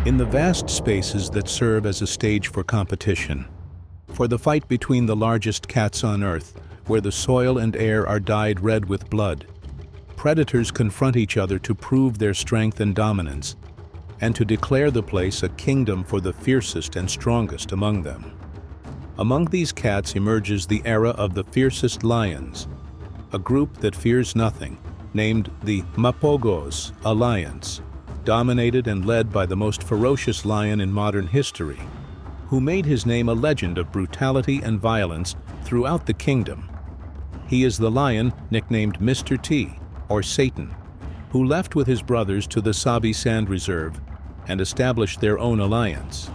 in the vast spaces that serve as a stage for competition, for the fight between the largest cats on Earth, where the soil and air are dyed red with blood, predators confront each other to prove their strength and dominance, and to declare the place a kingdom for the fiercest and strongest among them. Among these cats emerges the era of the fiercest lions, a group that fears nothing, named the Mapogos Alliance, dominated and led by the most ferocious lion in modern history, who made his name a legend of brutality and violence throughout the kingdom. He is the lion nicknamed Mr. T, or Satan, who left with his brothers to the Sabi Sand Reserve and established their own alliance.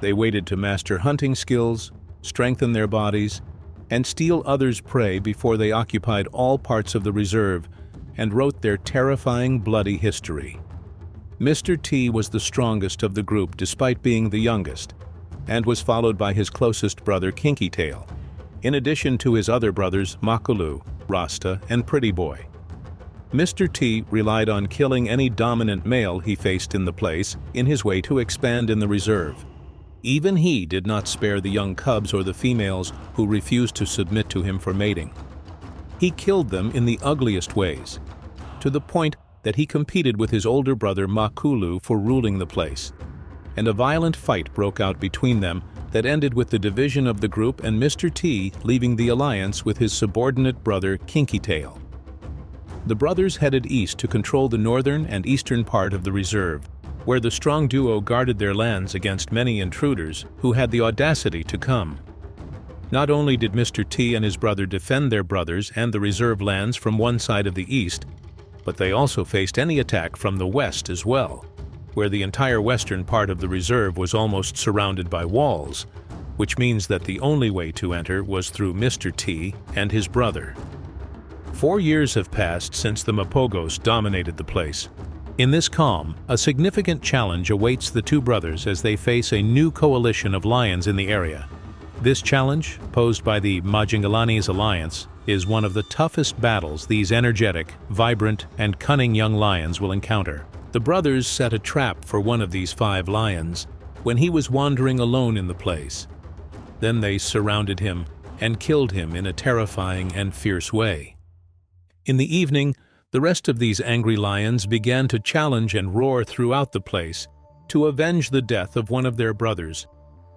They waited to master hunting skills, strengthen their bodies, and steal others' prey before they occupied all parts of the reserve and wrote their terrifying, bloody history. Mr. T was the strongest of the group despite being the youngest, and was followed by his closest brother Kinky Tail, in addition to his other brothers Makulu, Rasta, and Pretty Boy. Mr. T relied on killing any dominant male he faced in the place in his way to expand in the reserve. Even he did not spare the young cubs or the females who refused to submit to him for mating. He killed them in the ugliest ways, to the point that he competed with his older brother Makulu for ruling the place, and a violent fight broke out between them that ended with the division of the group and Mr. T leaving the alliance with his subordinate brother Kinky Tail. The brothers headed east to control the northern and eastern part of the reserve, where the strong duo guarded their lands against many intruders who had the audacity to come. Not only did Mr. T and his brother defend their brothers and the reserve lands from one side of the east, but they also faced any attack from the west as well, where the entire western part of the reserve was almost surrounded by walls, which means that the only way to enter was through Mr. T and his brother. 4 years have passed since the Mapogos dominated the place. In this calm, a significant challenge awaits the two brothers as they face a new coalition of lions in the area. This challenge, posed by the Majingalanes Alliance, is one of the toughest battles these energetic, vibrant, and cunning young lions will encounter. The brothers set a trap for one of these 5 lions when he was wandering alone in the place. Then they surrounded him and killed him in a terrifying and fierce way. In the evening, the rest of these angry lions began to challenge and roar throughout the place to avenge the death of one of their brothers.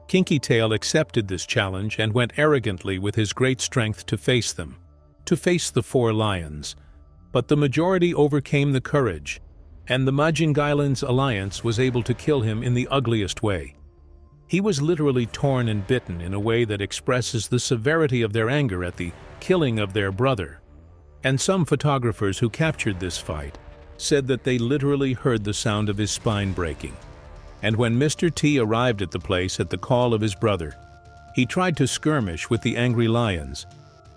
Kinky Tail accepted this challenge and went arrogantly with his great strength to face them, to face the 4 lions. But the majority overcame the courage, and the Majingalanes Alliance was able to kill him in the ugliest way. He was literally torn and bitten in a way that expresses the severity of their anger at the killing of their brother. And some photographers who captured this fight said that they literally heard the sound of his spine breaking. And when Mr. T arrived at the place at the call of his brother, he tried to skirmish with the angry lions,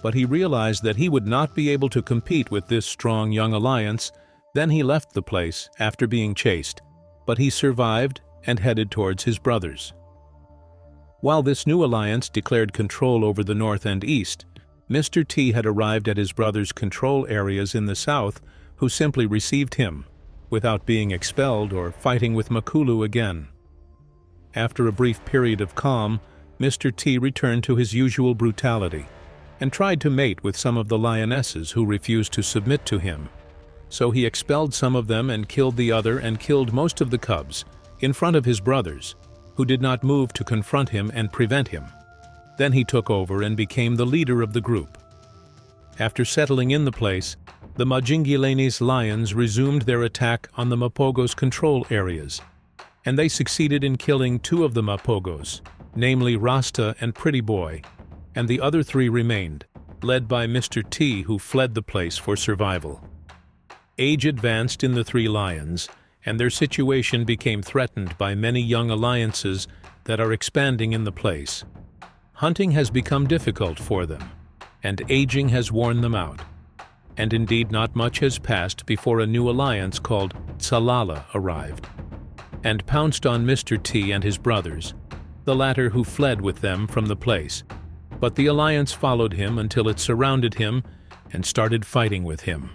but he realized that he would not be able to compete with this strong young alliance. Then he left the place after being chased, but he survived and headed towards his brothers. While this new alliance declared control over the north and east, Mr. T had arrived at his brother's control areas in the south, who simply received him, without being expelled or fighting with Makulu again. After a brief period of calm, Mr. T returned to his usual brutality, and tried to mate with some of the lionesses who refused to submit to him. So he expelled some of them and killed the other and killed most of the cubs, in front of his brothers, who did not move to confront him and prevent him. Then he took over and became the leader of the group. After settling in the place, the Majingalanes lions resumed their attack on the Mapogos control areas, and they succeeded in killing 2 of the Mapogos, namely Rasta and Pretty Boy, and the other 3 remained, led by Mr. T, who fled the place for survival. Age advanced in the 3 lions, and their situation became threatened by many young alliances that are expanding in the place. Hunting has become difficult for them, and aging has worn them out. And indeed not much has passed before a new alliance called Tsalala arrived, and pounced on Mr. T and his brothers, the latter who fled with them from the place. But the alliance followed him until it surrounded him and started fighting with him.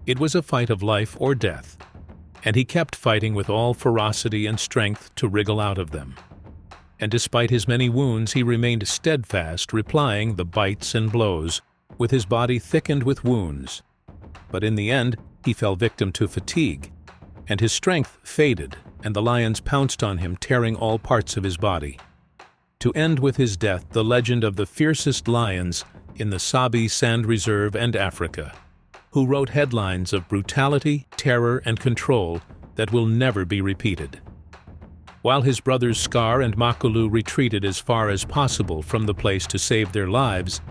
It was a fight of life or death. and he kept fighting with all ferocity and strength to wriggle out of them. And despite his many wounds, he remained steadfast, replying the bites and blows, with his body thickened with wounds. But in the end, he fell victim to fatigue, and his strength faded, and the lions pounced on him, tearing all parts of his body. To end with his death, the legend of the fiercest lions in the Sabi Sand Reserve and Africa, who wrote headlines of brutality, terror, and control that will never be repeated. While his brothers Scar and Makulu retreated as far as possible from the place to save their lives,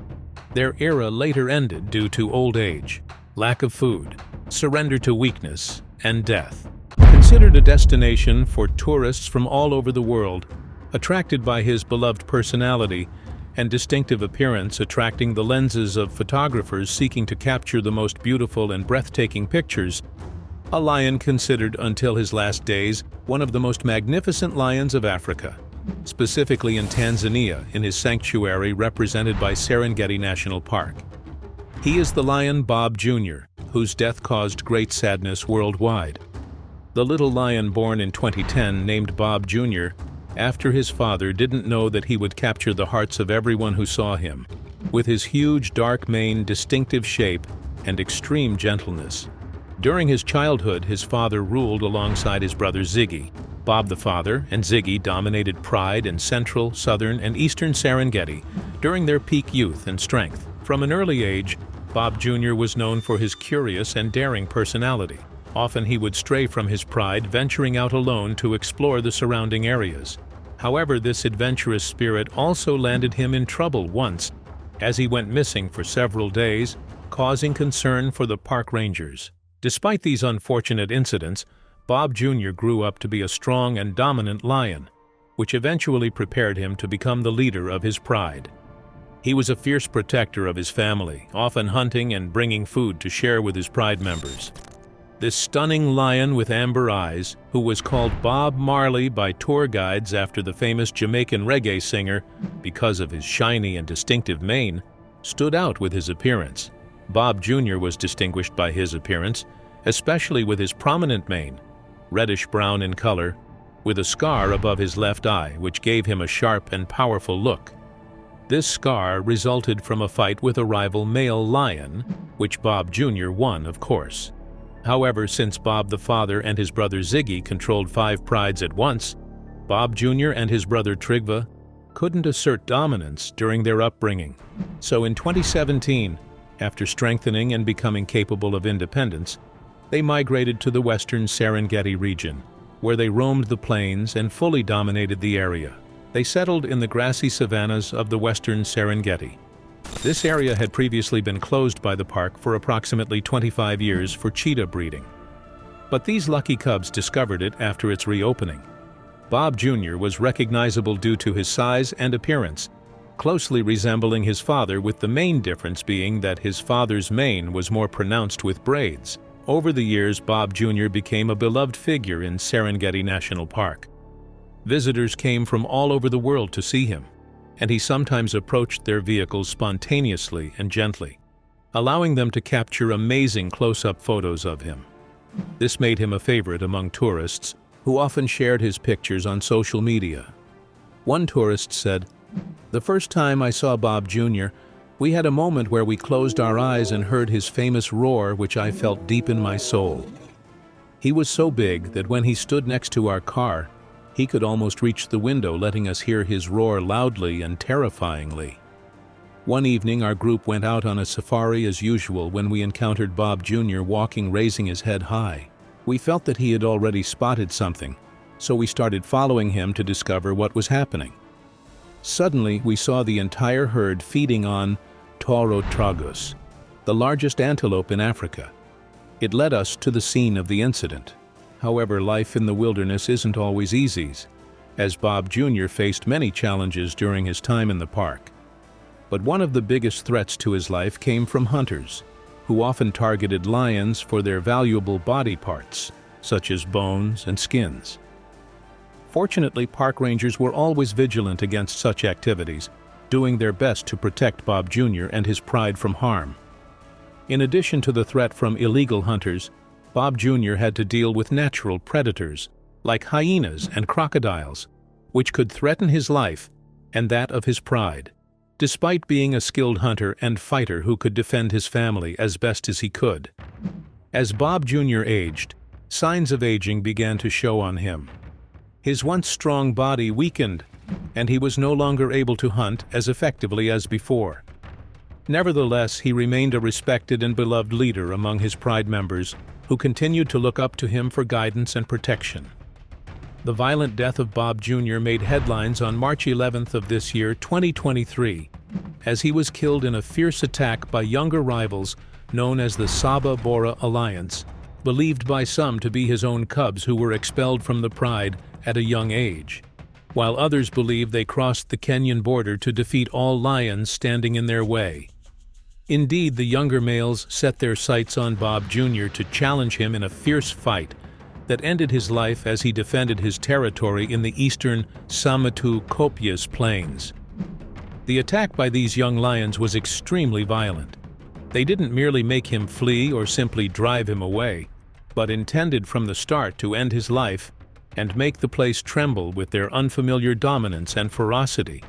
their era later ended due to old age, lack of food, surrender to weakness, and death. Considered a destination for tourists from all over the world, attracted by his beloved personality and distinctive appearance, attracting the lenses of photographers seeking to capture the most beautiful and breathtaking pictures, a lion considered until his last days one of the most magnificent lions of Africa, specifically in Tanzania in his sanctuary represented by Serengeti National Park. He is the lion Bob Jr., whose death caused great sadness worldwide. The little lion born in 2010, named Bob Jr., after his father didn't know that he would capture the hearts of everyone who saw him, with his huge dark mane, distinctive shape, and extreme gentleness. During his childhood, his father ruled alongside his brother Ziggy. Bob the father and Ziggy dominated pride in central, southern, and eastern Serengeti during their peak youth and strength. From an early age, Bob Jr. was known for his curious and daring personality. Often he would stray from his pride, venturing out alone to explore the surrounding areas. However, this adventurous spirit also landed him in trouble once, as he went missing for several days, causing concern for the park rangers. Despite these unfortunate incidents, Bob Jr. grew up to be a strong and dominant lion, which eventually prepared him to become the leader of his pride. He was a fierce protector of his family, often hunting and bringing food to share with his pride members. This stunning lion with amber eyes, who was called Bob Marley by tour guides after the famous Jamaican reggae singer because of his shiny and distinctive mane, stood out with his appearance. Bob Jr. was distinguished by his appearance, especially with his prominent mane, reddish-brown in color, with a scar above his left eye, which gave him a sharp and powerful look. This scar resulted from a fight with a rival male lion, which Bob Jr. won, of course. However, since Bob the father and his brother Ziggy controlled 5 prides at once, Bob Jr. and his brother Trigva couldn't assert dominance during their upbringing. So in 2017, after strengthening and becoming capable of independence, they migrated to the western Serengeti region, where they roamed the plains and fully dominated the area. They settled in the grassy savannas of the western Serengeti. This area had previously been closed by the park for approximately 25 years for cheetah breeding. But these lucky cubs discovered it after its reopening. Bob Jr. was recognizable due to his size and appearance, closely resembling his father, with the main difference being that his father's mane was more pronounced with braids. Over the years, Bob Jr. became a beloved figure in Serengeti National Park. Visitors came from all over the world to see him, and he sometimes approached their vehicles spontaneously and gently, allowing them to capture amazing close-up photos of him. This made him a favorite among tourists, who often shared his pictures on social media. One tourist said, "The first time I saw Bob Jr., we had a moment where we closed our eyes and heard his famous roar, which I felt deep in my soul. He was so big that when he stood next to our car, he could almost reach the window, letting us hear his roar loudly and terrifyingly." One evening, our group went out on a safari as usual when we encountered Bob Jr. walking, raising his head high. We felt that he had already spotted something, so we started following him to discover what was happening. Suddenly, we saw the entire herd feeding on tauro tragus, the largest antelope in Africa. It led us to the scene of the incident. However, life in the wilderness isn't always easy, as Bob Jr. faced many challenges during his time in the park. But one of the biggest threats to his life came from hunters, who often targeted lions for their valuable body parts, such as bones and skins. Fortunately, park rangers were always vigilant against such activities, doing their best to protect Bob Jr. and his pride from harm. In addition to the threat from illegal hunters, Bob Jr. had to deal with natural predators, like hyenas and crocodiles, which could threaten his life and that of his pride. Despite being a skilled hunter and fighter who could defend his family as best as he could. As Bob Jr. aged, signs of aging began to show on him. His once strong body weakened, and he was no longer able to hunt as effectively as before. Nevertheless, he remained a respected and beloved leader among his pride members, who continued to look up to him for guidance and protection. The violent death of Bob Jr. made headlines on March 11th of this year, 2023, as he was killed in a fierce attack by younger rivals known as the Saba Bora Alliance, believed by some to be his own cubs who were expelled from the pride at a young age, while others believe they crossed the Kenyan border to defeat all lions standing in their way. Indeed, the younger males set their sights on Bob Jr. to challenge him in a fierce fight that ended his life as he defended his territory in the eastern Samatu-Copias plains. The attack by these young lions was extremely violent. They didn't merely make him flee or simply drive him away, but intended from the start to end his life and make the place tremble with their unfamiliar dominance and ferocity,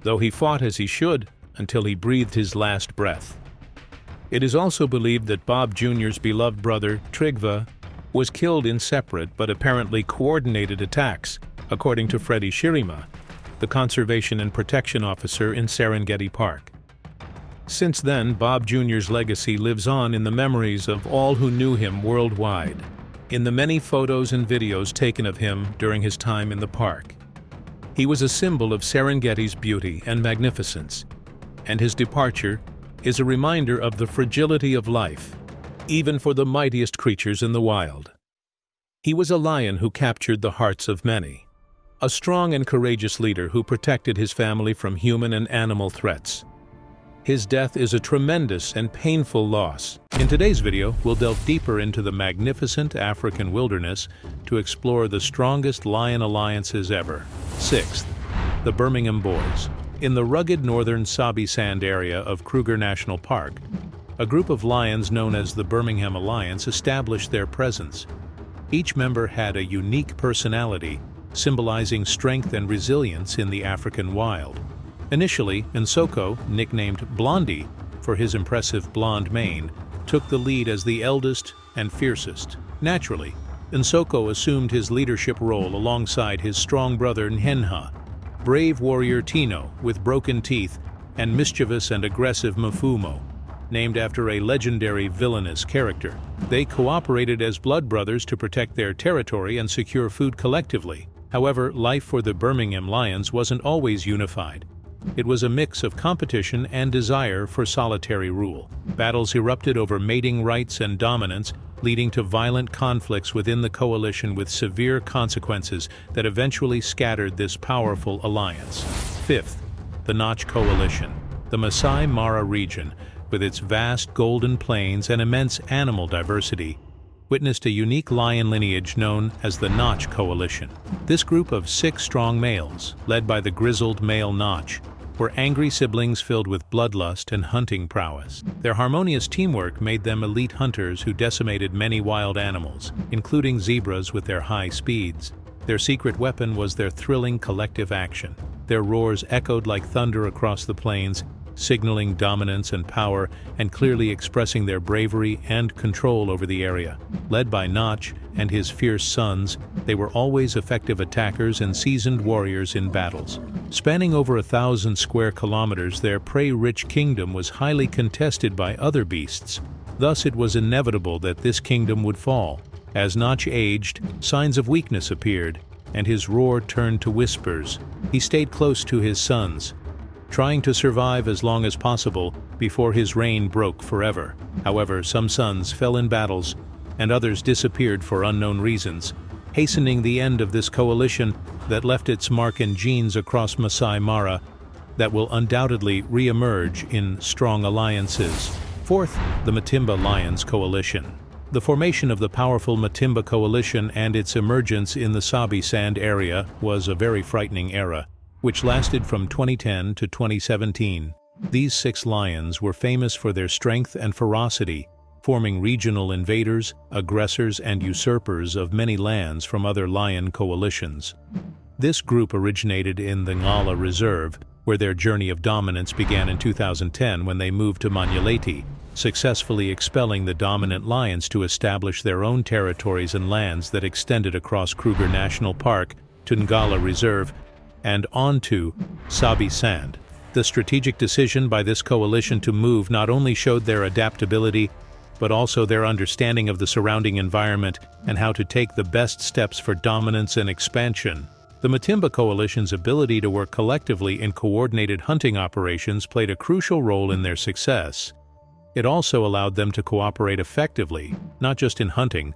though he fought as he should until he breathed his last breath. It is also believed that Bob Jr.'s beloved brother, Trygve, was killed in separate but apparently coordinated attacks, according to Freddie Shirima, the Conservation and Protection Officer in Serengeti Park. Since then, Bob Jr.'s legacy lives on in the memories of all who knew him worldwide, in the many photos and videos taken of him during his time in the park. He was a symbol of Serengeti's beauty and magnificence, and his departure is a reminder of the fragility of life, even for the mightiest creatures in the wild. He was a lion who captured the hearts of many, a strong and courageous leader who protected his family from human and animal threats. His death is a tremendous and painful loss. In today's video, we'll delve deeper into the magnificent African wilderness to explore the strongest lion alliances ever. Sixth, the Birmingham Boys. In the rugged northern Sabi Sand area of Kruger National Park, a group of lions known as the Birmingham Alliance established their presence. Each member had a unique personality, symbolizing strength and resilience in the African wild. Initially, Nsoko, nicknamed Blondie for his impressive blonde mane, took the lead as the eldest and fiercest. Naturally, Nsoko assumed his leadership role alongside his strong brother Nhenha, brave warrior Tino with broken teeth, and mischievous and aggressive Mfumo, named after a legendary villainous character. They cooperated as blood brothers to protect their territory and secure food collectively. However, life for the Birmingham Lions wasn't always unified. It was a mix of competition and desire for solitary rule. Battles erupted over mating rights and dominance, leading to violent conflicts within the coalition with severe consequences that eventually scattered this powerful alliance. Fifth, the Notch Coalition. The Masai Mara region, with its vast golden plains and immense animal diversity, witnessed a unique lion lineage known as the Notch Coalition. This group of 6 strong males, led by the grizzled male Notch, were angry siblings filled with bloodlust and hunting prowess. Their harmonious teamwork made them elite hunters who decimated many wild animals, including zebras with their high speeds. Their secret weapon was their thrilling collective action. Their roars echoed like thunder across the plains, signaling dominance and power and clearly expressing their bravery and control over the area. Led by Notch and his fierce sons, they were always effective attackers and seasoned warriors in battles. Spanning over 1,000 square kilometers, their prey-rich kingdom was highly contested by other beasts. Thus, it was inevitable that this kingdom would fall. As Notch aged, signs of weakness appeared, and his roar turned to whispers. He stayed close to his sons, trying to survive as long as possible before his reign broke forever. However, some sons fell in battles, and others disappeared for unknown reasons, hastening the end of this coalition that left its mark and genes across Masai Mara that will undoubtedly re-emerge in strong alliances. Fourth, the Matimba Lions Coalition. The formation of the powerful Matimba Coalition and its emergence in the Sabi Sand area was a very frightening era, which lasted from 2010 to 2017. These 6 lions were famous for their strength and ferocity, forming regional invaders, aggressors, and usurpers of many lands from other lion coalitions. This group originated in the Ngala Reserve, where their journey of dominance began in 2010 when they moved to Manyaleti, successfully expelling the dominant lions to establish their own territories and lands that extended across Kruger National Park to Ngala Reserve and on to Sabi Sand. The strategic decision by this coalition to move not only showed their adaptability, but also their understanding of the surrounding environment and how to take the best steps for dominance and expansion. The Matimba Coalition's ability to work collectively in coordinated hunting operations played a crucial role in their success. It also allowed them to cooperate effectively, not just in hunting,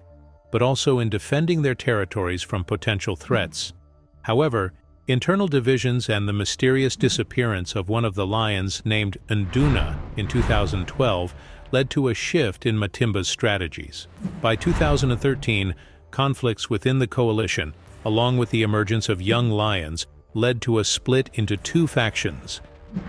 but also in defending their territories from potential threats. However, internal divisions and the mysterious disappearance of one of the lions named Nduna in 2012 led to a shift in Matimba's strategies. By 2013, conflicts within the coalition, along with the emergence of young lions, led to a split into two factions: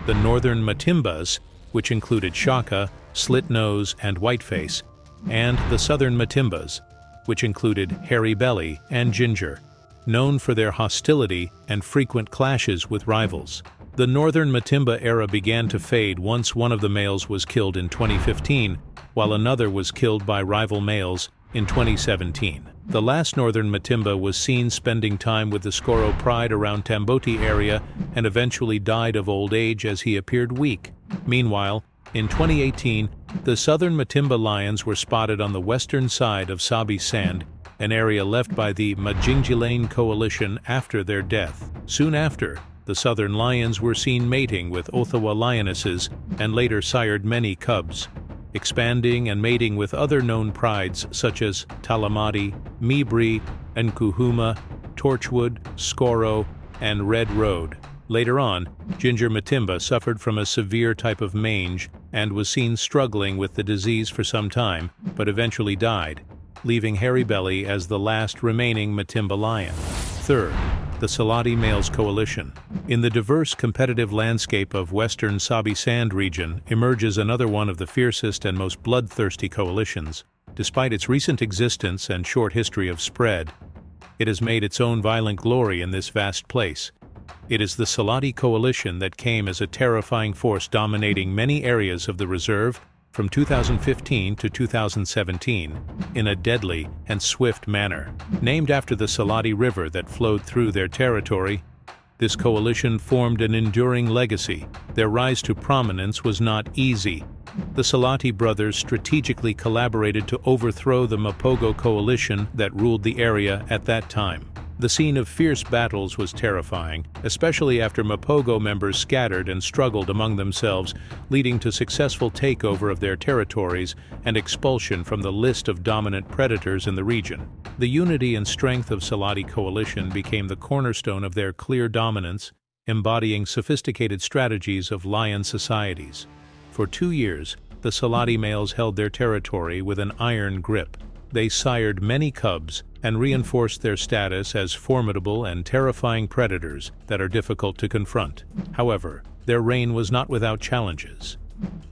the Northern Matimbas, which included Shaka, Slitnose, and Whiteface, and the Southern Matimbas, which included Hairy Belly and Ginger, known for their hostility and frequent clashes with rivals. The Northern Matimba era began to fade once one of the males was killed in 2015, while another was killed by rival males in 2017. The last Northern Matimba was seen spending time with the Skoro Pride around Tamboti area and eventually died of old age as he appeared weak. Meanwhile, in 2018, the Southern Matimba lions were spotted on the western side of Sabi Sand, an area left by the Majingilane coalition after their death. Soon after, the southern lions were seen mating with Othawa lionesses and later sired many cubs, expanding and mating with other known prides such as Talamati, Mibri, Nkuhuma, Torchwood, Skoro, and Red Road. Later on, Ginger Matimba suffered from a severe type of mange and was seen struggling with the disease for some time, but eventually died, leaving Hairy Belly as the last remaining Matimba lion. Third, the Salati Males Coalition. In the diverse competitive landscape of western Sabi Sand region emerges another one of the fiercest and most bloodthirsty coalitions. Despite its recent existence and short history of spread, it has made its own violent glory in this vast place. It is the Salati Coalition that came as a terrifying force dominating many areas of the reserve from 2015 to 2017 in a deadly and swift manner. Named after the Salati River that flowed through their territory, this coalition formed an enduring legacy. Their rise to prominence was not easy. The Salati brothers strategically collaborated to overthrow the Mapogo coalition that ruled the area at that time. The scene of fierce battles was terrifying, especially after Mapogo members scattered and struggled among themselves, leading to successful takeover of their territories and expulsion from the list of dominant predators in the region. The unity and strength of Salati coalition became the cornerstone of their clear dominance, embodying sophisticated strategies of lion societies. For 2 years, the Salati males held their territory with an iron grip. They sired many cubs and reinforced their status as formidable and terrifying predators that are difficult to confront. However, their reign was not without challenges.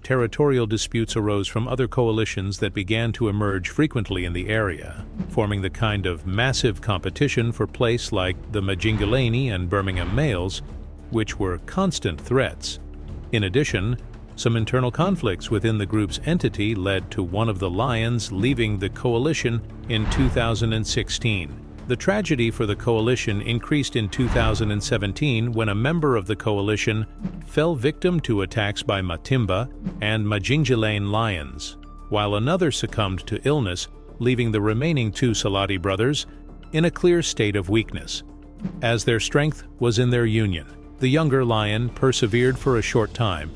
Territorial disputes arose from other coalitions that began to emerge frequently in the area, forming the kind of massive competition for place like the Majingilane and Birmingham males, which were constant threats. In addition, some internal conflicts within the group's entity led to one of the lions leaving the coalition in 2016. The tragedy for the coalition increased in 2017 when a member of the coalition fell victim to attacks by Matimba and Majingilane lions, while another succumbed to illness, leaving the remaining 2 Salati brothers in a clear state of weakness. As their strength was in their union, the younger lion persevered for a short time,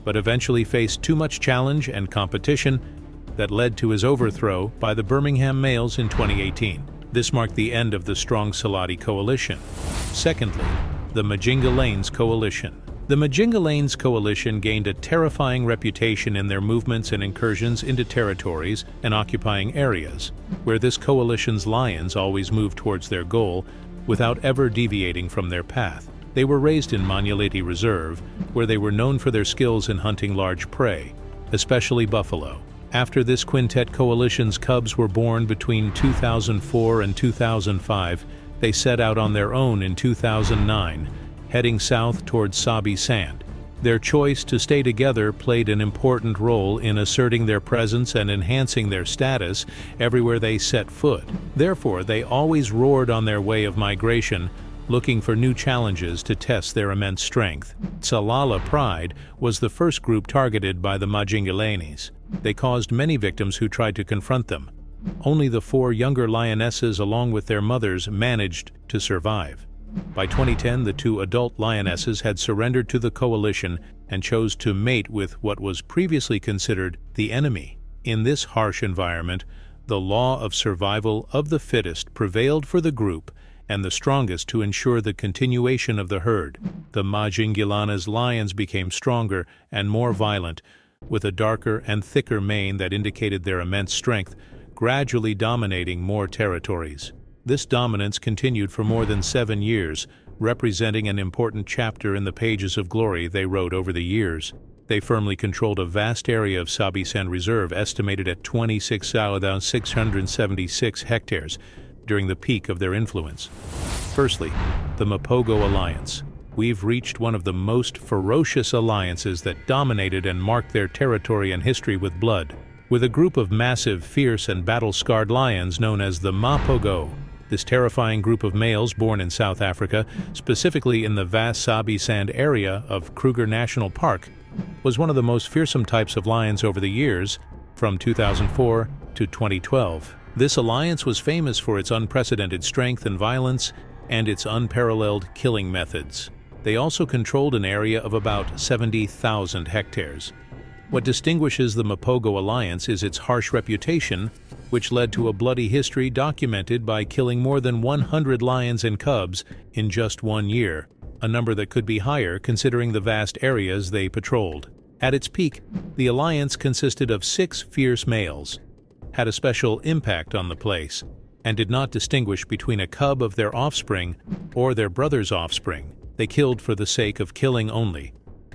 but eventually faced too much challenge and competition that led to his overthrow by the Birmingham males in 2018. This marked the end of the strong Salati coalition. Secondly, the Majingalanes coalition. The Majingalanes coalition gained a terrifying reputation in their movements and incursions into territories and occupying areas, where this coalition's lions always moved towards their goal without ever deviating from their path. They were raised in Manyaleti Reserve, where they were known for their skills in hunting large prey, especially buffalo. After this quintet coalition's cubs were born between 2004 and 2005, they set out on their own in 2009, heading south towards Sabi Sand. Their choice to stay together played an important role in asserting their presence and enhancing their status everywhere they set foot. Therefore, they always roared on their way of migration, looking for new challenges to test their immense strength. Tsalala Pride was the first group targeted by the Majingalanes. They caused many victims who tried to confront them. Only the 4 younger lionesses along with their mothers managed to survive. By 2010, the 2 adult lionesses had surrendered to the coalition and chose to mate with what was previously considered the enemy. In this harsh environment, the law of survival of the fittest prevailed for the group and the strongest to ensure the continuation of the herd. The Majingilana's lions became stronger and more violent, with a darker and thicker mane that indicated their immense strength, gradually dominating more territories. This dominance continued for more than 7 years, representing an important chapter in the pages of glory they wrote over the years. They firmly controlled a vast area of Sabi Sand Reserve, estimated at 26,676 hectares, during the peak of their influence. Firstly, the Mapogo Alliance. We've reached one of the most ferocious alliances that dominated and marked their territory and history with blood. With a group of massive, fierce, and battle-scarred lions known as the Mapogo. This terrifying group of males born in South Africa, specifically in the vast Sabi Sand area of Kruger National Park, was one of the most fearsome types of lions over the years, from 2004 to 2012. This alliance was famous for its unprecedented strength and violence and its unparalleled killing methods. They also controlled an area of about 70,000 hectares. What distinguishes the Mapogo Alliance is its harsh reputation, which led to a bloody history documented by killing more than 100 lions and cubs in just 1 year, a number that could be higher considering the vast areas they patrolled. At its peak, the alliance consisted of 6 fierce males, had a special impact on the place, and did not distinguish between a cub of their offspring or their brother's offspring. They killed for the sake of killing only,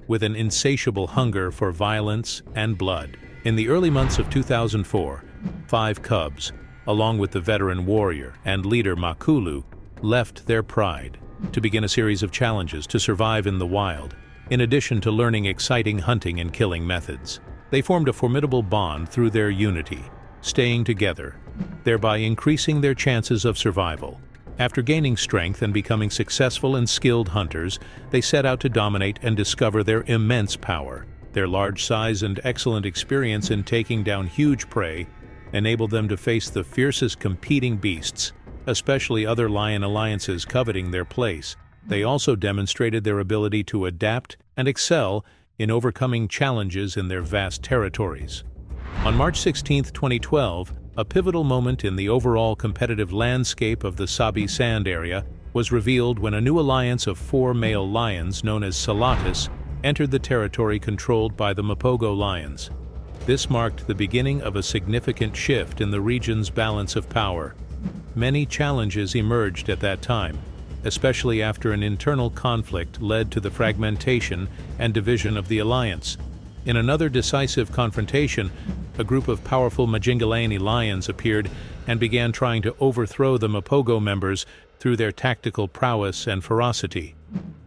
with an insatiable hunger for violence and blood. In the early months of 2004, 5 cubs, along with the veteran warrior and leader Makulu, left their pride to begin a series of challenges to survive in the wild, in addition to learning exciting hunting and killing methods. They formed a formidable bond through their unity, staying together, thereby increasing their chances of survival. After gaining strength and becoming successful and skilled hunters, they set out to dominate and discover their immense power. Their large size and excellent experience in taking down huge prey enabled them to face the fiercest competing beasts, especially other lion alliances coveting their place. They also demonstrated their ability to adapt and excel in overcoming challenges in their vast territories. On March 16, 2012, a pivotal moment in the overall competitive landscape of the Sabi Sand area was revealed when a new alliance of 4 male lions known as Salatis entered the territory controlled by the Mapogo lions. This marked the beginning of a significant shift in the region's balance of power. Many challenges emerged at that time, especially after an internal conflict led to the fragmentation and division of the alliance. In another decisive confrontation, a group of powerful Majingilane lions appeared and began trying to overthrow the Mapogo members through their tactical prowess and ferocity.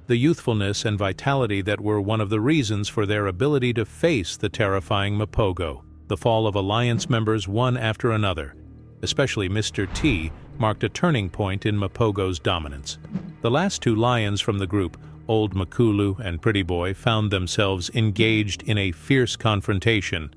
The youthfulness and vitality that were one of the reasons for their ability to face the terrifying Mapogo. The fall of alliance members one after another, especially Mr. T, marked a turning point in Mapogo's dominance. The last 2 lions from the group, Old Makulu and Pretty Boy, found themselves engaged in a fierce confrontation.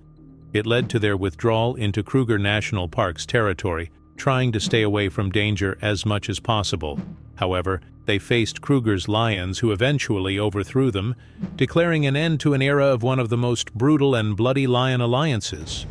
It led to their withdrawal into Kruger National Park's territory, trying to stay away from danger as much as possible. However, they faced Kruger's lions, who eventually overthrew them, declaring an end to an era of one of the most brutal and bloody lion alliances.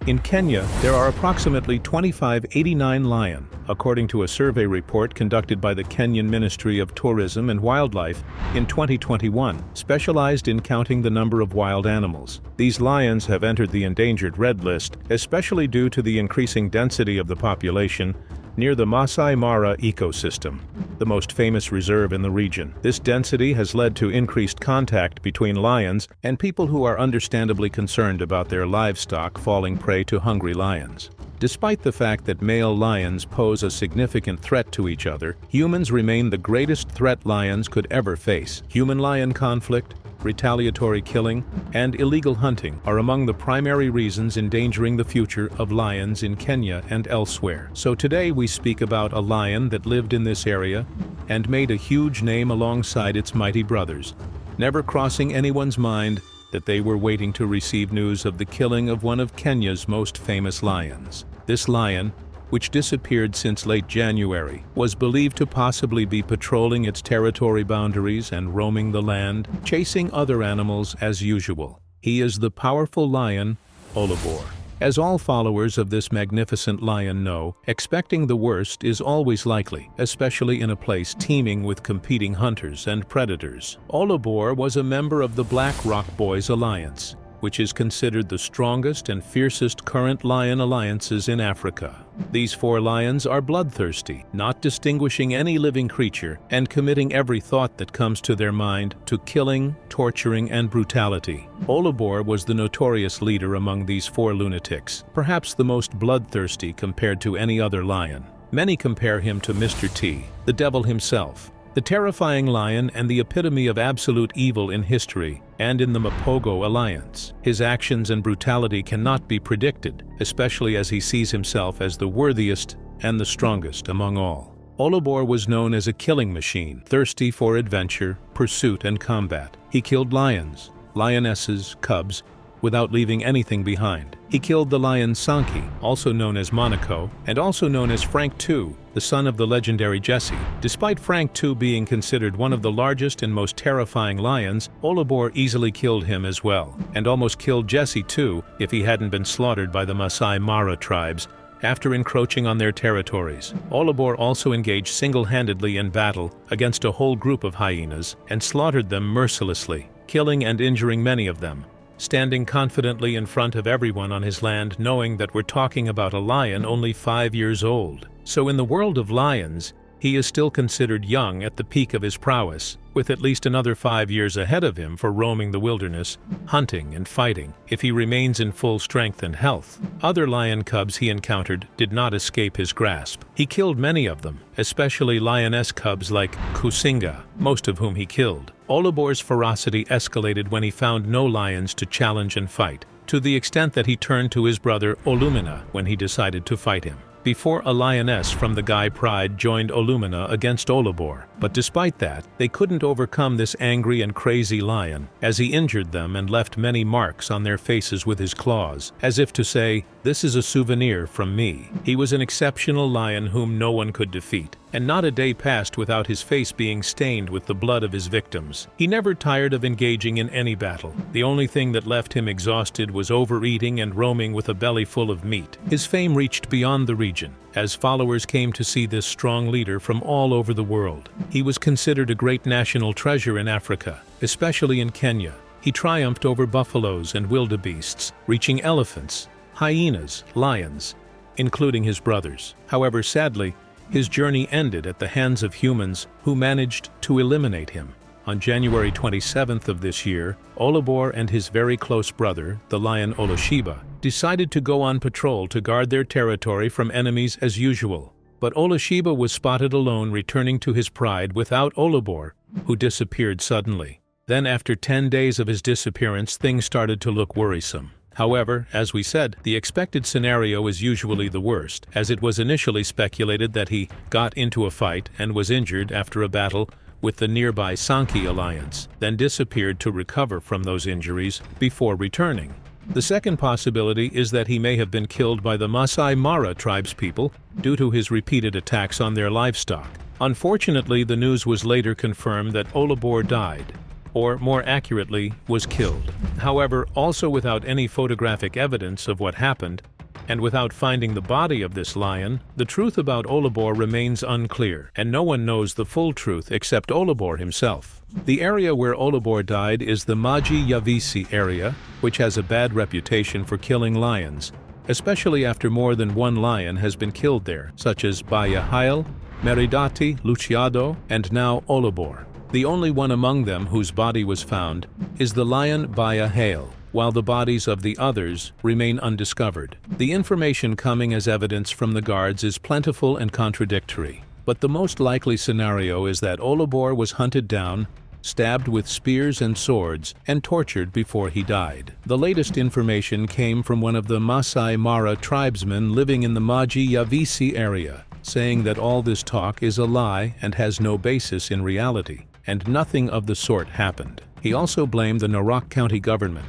In Kenya, there are approximately 2589 lion, according to a survey report conducted by the Kenyan Ministry of Tourism and Wildlife in 2021, specialized in counting the number of wild animals. These lions have entered the endangered red list, especially due to the increasing density of the population, near the Masai Mara ecosystem, the most famous reserve in the region. This density has led to increased contact between lions and people who are understandably concerned about their livestock falling prey to hungry lions. Despite the fact that male lions pose a significant threat to each other, humans remain the greatest threat lions could ever face. Human-lion conflict, retaliatory killing, and illegal hunting are among the primary reasons endangering the future of lions in Kenya and elsewhere. So today we speak about a lion that lived in this area and made a huge name alongside its mighty brothers, never crossing anyone's mind that they were waiting to receive news of the killing of one of Kenya's most famous lions. This lion, which disappeared since late January, was believed to possibly be patrolling its territory boundaries and roaming the land, chasing other animals as usual. He is the powerful lion, Olobor. As all followers of this magnificent lion know, expecting the worst is always likely, especially in a place teeming with competing hunters and predators. Olobor was a member of the Black Rock Boys Alliance, which is considered the strongest and fiercest current lion alliances in Africa. These 4 lions are bloodthirsty, not distinguishing any living creature and committing every thought that comes to their mind to killing, torturing, and brutality. Olobor was the notorious leader among these 4 lunatics, perhaps the most bloodthirsty compared to any other lion. Many compare him to Mr. T, the devil himself, the terrifying lion and the epitome of absolute evil in history and in the Mapogo Alliance. His actions and brutality cannot be predicted, especially as he sees himself as the worthiest and the strongest among all. Olobor was known as a killing machine, thirsty for adventure, pursuit, and combat. He killed lions, lionesses, cubs, without leaving anything behind. He killed the lion Sankey, also known as Monaco, and also known as Frank II, the son of the legendary Jesse. Despite Frank II being considered one of the largest and most terrifying lions, Olobor easily killed him as well, and almost killed Jesse too if he hadn't been slaughtered by the Masai Mara tribes after encroaching on their territories. Olobor also engaged single-handedly in battle against a whole group of hyenas and slaughtered them mercilessly, killing and injuring many of them, standing confidently in front of everyone on his land, knowing that we're talking about a lion only 5 years old. So in the world of lions, he is still considered young at the peak of his prowess, with at least another 5 years ahead of him for roaming the wilderness, hunting and fighting, if he remains in full strength and health. Other lion cubs he encountered did not escape his grasp. He killed many of them, especially lioness cubs like Kusinga, most of whom he killed. Olobor's ferocity escalated when he found no lions to challenge and fight, to the extent that he turned to his brother Olumina when he decided to fight him. Before a lioness from the Gai Pride joined Olumina against Olobor, but despite that, they couldn't overcome this angry and crazy lion, as he injured them and left many marks on their faces with his claws, as if to say, "This is a souvenir from me." He was an exceptional lion whom no one could defeat, and not a day passed without his face being stained with the blood of his victims. He never tired of engaging in any battle. The only thing that left him exhausted was overeating and roaming with a belly full of meat. His fame reached beyond the region, as followers came to see this strong leader from all over the world. He was considered a great national treasure in Africa, especially in Kenya. He triumphed over buffaloes and wildebeests, reaching elephants, hyenas, lions, including his brothers. However, sadly, his journey ended at the hands of humans who managed to eliminate him. On January 27th of this year, Olobor and his very close brother, the lion Oloshiba, decided to go on patrol to guard their territory from enemies as usual. But Oloshiba was spotted alone returning to his pride without Olobor, who disappeared suddenly. Then after 10 days of his disappearance, things started to look worrisome. However, as we said, the expected scenario is usually the worst, as it was initially speculated that he got into a fight and was injured after a battle with the nearby Sankey alliance, then disappeared to recover from those injuries before returning. The second possibility is that he may have been killed by the Masai Mara tribespeople due to his repeated attacks on their livestock. Unfortunately, the news was later confirmed that Olobor died, or more accurately, was killed. However, also without any photographic evidence of what happened, and without finding the body of this lion, the truth about Olobor remains unclear, and no one knows the full truth except Olobor himself. The area where Olobor died is the Maji Yavisi area, which has a bad reputation for killing lions, especially after more than one lion has been killed there, such as Baya Hail, Meridati, Luciado, and now Olobor. The only one among them whose body was found is the lion Baya Hail, while the bodies of the others remain undiscovered. The information coming as evidence from the guards is plentiful and contradictory, but the most likely scenario is that Olobor was hunted down, stabbed with spears and swords, and tortured before he died. The latest information came from one of the Masai Mara tribesmen living in the Maji Yavisi area, saying that all this talk is a lie and has no basis in reality, and nothing of the sort happened. He also blamed the Narok County government,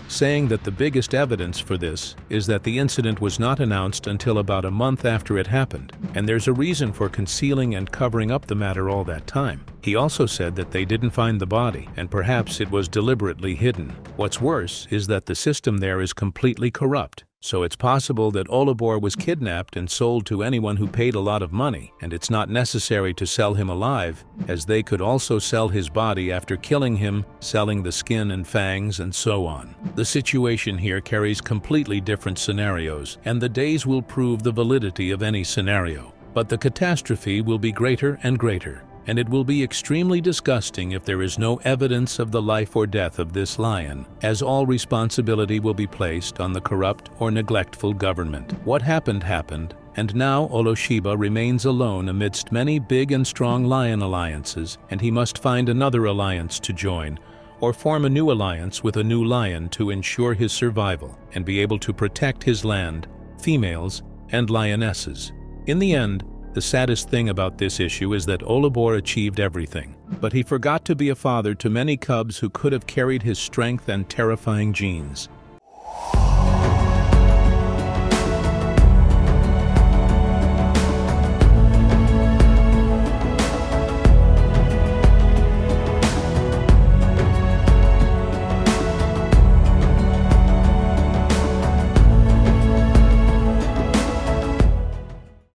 saying that the biggest evidence for this is that the incident was not announced until about a month after it happened, and there's a reason for concealing and covering up the matter all that time. He also said that they didn't find the body, and perhaps it was deliberately hidden. What's worse is that the system there is completely corrupt. So it's possible that Olobor was kidnapped and sold to anyone who paid a lot of money, and it's not necessary to sell him alive, as they could also sell his body after killing him, selling the skin and fangs, and so on. The situation here carries completely different scenarios, and the days will prove the validity of any scenario. But the catastrophe will be greater and greater, and it will be extremely disgusting if there is no evidence of the life or death of this lion, as all responsibility will be placed on the corrupt or neglectful government. What happened happened, and now Oloshiba remains alone amidst many big and strong lion alliances, and he must find another alliance to join, or form a new alliance with a new lion to ensure his survival and be able to protect his land, females, and lionesses. In the end, the saddest thing about this issue is that Olobor achieved everything, but he forgot to be a father to many cubs who could have carried his strength and terrifying genes.